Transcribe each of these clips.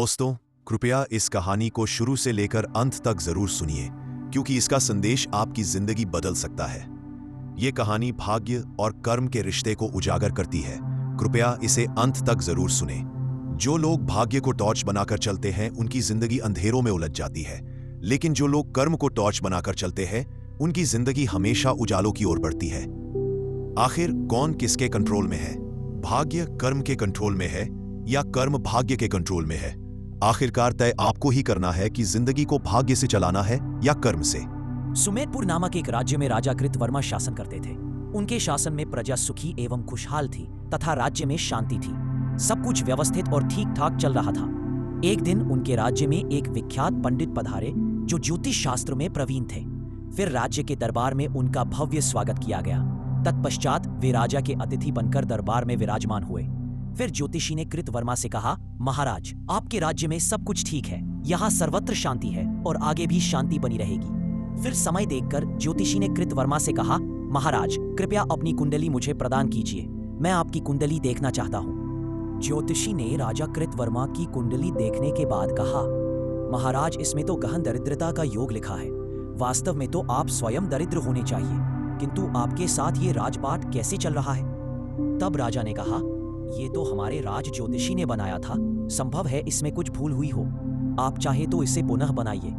दोस्तों, कृपया इस कहानी को शुरू से लेकर अंत तक जरूर सुनिए, क्योंकि इसका संदेश आपकी जिंदगी बदल सकता है। ये कहानी भाग्य और कर्म के रिश्ते को उजागर करती है। कृपया इसे अंत तक जरूर सुने। जो लोग भाग्य को टॉर्च बनाकर चलते हैं, उनकी जिंदगी अंधेरों में उलझ जाती है, लेकिन जो लोग कर्म को टॉर्च बनाकर चलते हैं, उनकी जिंदगी हमेशा उजालों की ओर बढ़ती है। आखिर कौन किसके कंट्रोल में है? भाग्य कर्म के कंट्रोल में है या कर्म भाग्य के कंट्रोल में है? आखिरकार तय आपको ही करना है कि जिंदगी को भाग्य से चलाना है या कर्म से। सुमेरपुर नामक एक राज्य में राजा कृतवर्मा शासन करते थे। उनके शासन में प्रजा सुखी एवं खुशहाल थी तथा राज्य में शांति थी। सब कुछ व्यवस्थित और ठीक ठाक चल रहा था। एक दिन उनके राज्य में एक विख्यात पंडित पधारे जो ज्योतिष शास्त्र में प्रवीण थे। फिर राज्य के दरबार में उनका भव्य स्वागत किया गया। तत्पश्चात वे राजा के अतिथि बनकर दरबार में विराजमान हुए। फिर ज्योतिषी ने कृतवर्मा से कहा, महाराज, आपके राज्य में सब कुछ ठीक है, यहाँ सर्वत्र शांति है और आगे भी शांति बनी रहेगी। फिर समय देखकर ज्योतिषी ने कृतवर्मा से कहा, महाराज, कृपया अपनी कुंडली मुझे प्रदान कीजिए, मैं आपकी कुंडली देखना चाहता हूँ। ज्योतिषी ने राजा कृतवर्मा की कुंडली देखने के बाद कहा, महाराज, इसमें तो गहन दरिद्रता का योग लिखा है। वास्तव में तो आप स्वयं दरिद्र होने चाहिए, किंतु आपके साथ ये राजपाट कैसे चल रहा है? तब राजा ने कहा, ये तो हमारे राज ज्योतिषी ने बनाया था, संभव है इसमें कुछ भूल हुई हो। आप चाहे तो इसे पुनः बनाइए।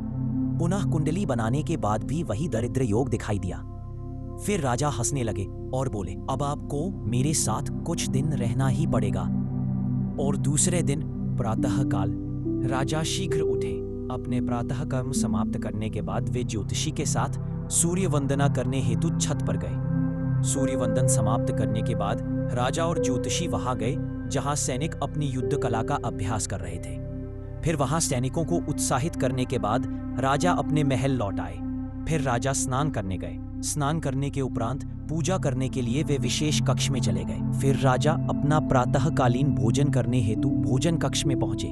पुनः कुंडली बनाने के बाद भी वही दरिद्र योग दिखाई दिया। फिर राजा हंसने लगे और बोले, अब आपको मेरे साथ कुछ दिन रहना ही पड़ेगा। और दूसरे दिन प्रातःकाल राजा शीघ्र उठे। अपने प्रातः कर्म समाप्त करने के बाद वे ज्योतिषी के साथ सूर्य वंदना करने हेतु छत पर गए। सूर्य वंदन समाप्त करने के बाद राजा और ज्योतिषी वहां गए जहां सैनिक अपनी युद्ध कला का अभ्यास कर रहे थे। फिर वहां सैनिकों को उत्साहित करने के बाद राजा अपने महल लौट आए। फिर राजा स्नान करने गए। स्नान करने के उपरांत पूजा करने के लिए वे विशेष कक्ष में चले गए। फिर राजा अपना प्रातःकालीन भोजन करने हेतु भोजन कक्ष में पहुंचे।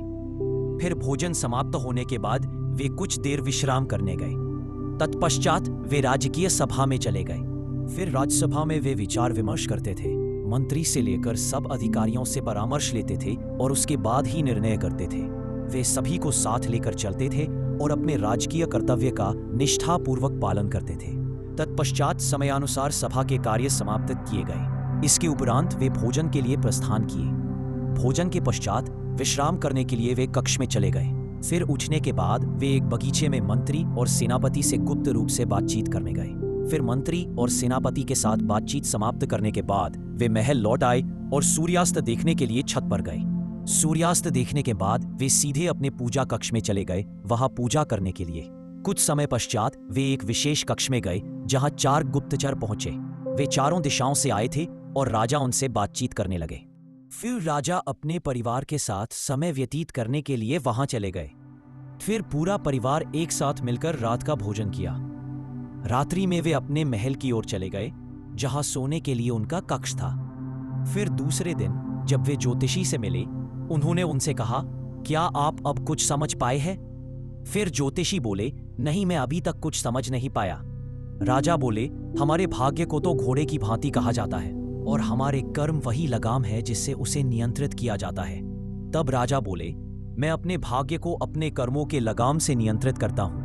फिर भोजन समाप्त होने के बाद वे कुछ देर विश्राम करने गए। तत्पश्चात वे राजकीय सभा में चले गए। फिर राज्यसभा में वे विचार विमर्श करते थे। मंत्री से लेकर सब अधिकारियों से परामर्श लेते थे और उसके बाद ही निर्णय करते थे। वे सभी को साथ लेकर चलते थे और अपने राजकीय कर्तव्य का निष्ठापूर्वक पालन करते थे। तत्पश्चात समयानुसार सभा के कार्य समाप्त किए गए। इसके उपरांत वे भोजन के लिए प्रस्थान किए। भोजन के पश्चात विश्राम करने के लिए वे कक्ष में चले गए। फिर उठने के बाद वे एक बगीचे में मंत्री और सेनापति से गुप्त रूप से बातचीत करने गए। फिर मंत्री और सेनापति के साथ बातचीत समाप्त करने के बाद वे महल लौट आए और सूर्यास्त देखने के लिए छत पर गए। सूर्यास्त देखने के बाद वे सीधे अपने पूजा कक्ष में चले गए, वहां पूजा करने के लिए। कुछ समय पश्चात वे एक विशेष कक्ष में गए जहां 4 गुप्तचर पहुंचे। वे चारों दिशाओं से आए थे और राजा उनसे बातचीत करने लगे। फिर राजा अपने परिवार के साथ समय व्यतीत करने के लिए वहां चले गए। फिर पूरा परिवार एक साथ मिलकर रात का भोजन किया। रात्रि में वे अपने महल की ओर चले गए जहां सोने के लिए उनका कक्ष था। फिर दूसरे दिन जब वे ज्योतिषी से मिले, उन्होंने उनसे कहा, क्या आप अब कुछ समझ पाए हैं? फिर ज्योतिषी बोले, नहीं, मैं अभी तक कुछ समझ नहीं पाया। राजा बोले, हमारे भाग्य को तो घोड़े की भांति कहा जाता है और हमारे कर्म वही लगाम है जिससे उसे नियंत्रित किया जाता है। तब राजा बोले, मैं अपने भाग्य को अपने कर्मों के लगाम से नियंत्रित करता हूं।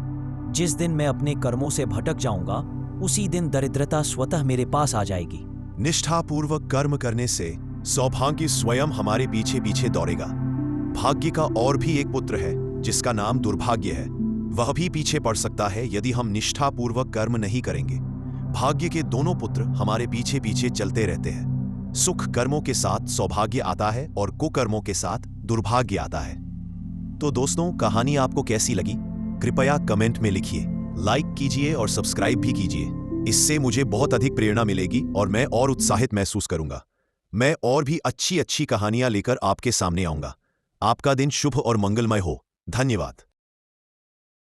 जिस दिन मैं अपने कर्मों से भटक जाऊंगा, उसी दिन दरिद्रता स्वतः मेरे पास आ जाएगी। निष्ठापूर्वक कर्म करने से सौभाग्य स्वयं हमारे पीछे पीछे दौड़ेगा। भाग्य का और भी एक पुत्र है जिसका नाम दुर्भाग्य है। वह भी पीछे पड़ सकता है यदि हम निष्ठापूर्वक कर्म नहीं करेंगे। भाग्य के दोनों पुत्र हमारे पीछे पीछे चलते रहते हैं। सुख कर्मों के साथ सौभाग्य आता है और कुकर्मों के साथ दुर्भाग्य आता है। तो दोस्तों, कहानी आपको कैसी लगी? कृपया कमेंट में लिखिए, लाइक कीजिए और सब्सक्राइब भी कीजिए। इससे मुझे बहुत अधिक प्रेरणा मिलेगी और मैं और उत्साहित महसूस करूंगा। मैं और भी अच्छी अच्छी कहानियां लेकर आपके सामने आऊंगा। आपका दिन शुभ और मंगलमय हो। धन्यवाद।